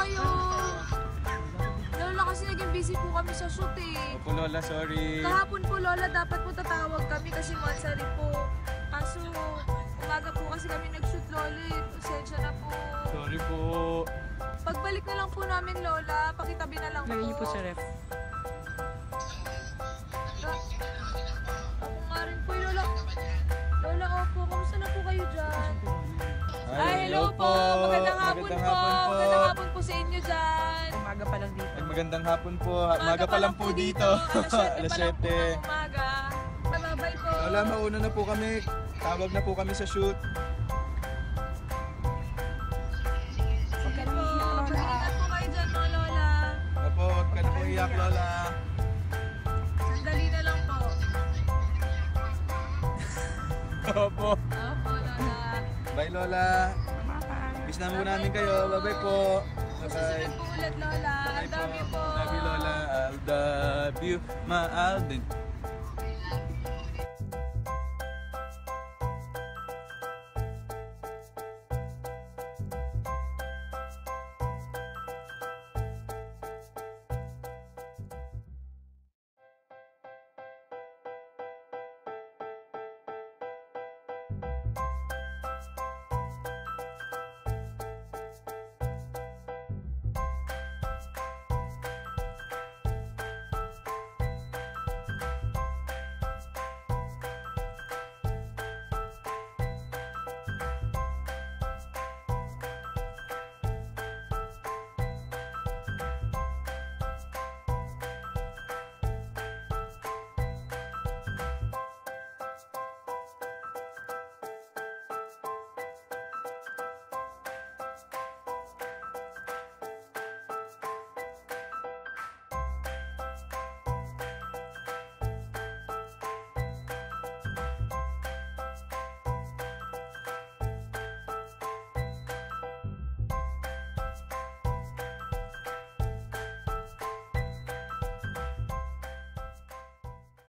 kayo. Lola, kasi naging busy po kami sa shoot eh. Opo Lola, sorry. Kahapon po Lola, dapat po tatawag kami kasi mansari po. Kaso, umaga po kasi kami nag-shoot Lola eh. Pasensya na po. Sorry po. Pagbalik na lang po namin Lola, pakitabi na lang po. Lagyan niyo po sa ref. Ako nga rin po Lola. Lola, opo, kamusta na po kayo dyan? Ay, hello po. Magandang hapon po. Magandang hapon po sa inyo dyan. Umaga pa lang dito. Ay, magandang hapon po. Umaga pa lang po dito. Alas 7 pa lang po umaga. Babay po. Lola, mauna na po kami. Tawag na po kami sa shoot. Sige po. Mag-ingat po kayo dyan mga Lola. Opo, huwag ka na po iyak Lola. Sandali na lang po. Opo. Opo Lola. Bye Lola. Miss na po namin kayo. Bye-bye po. Bye-bye. Susunod po ulit Lola. I love you po. Love you Lola. I love you. Ma Alden.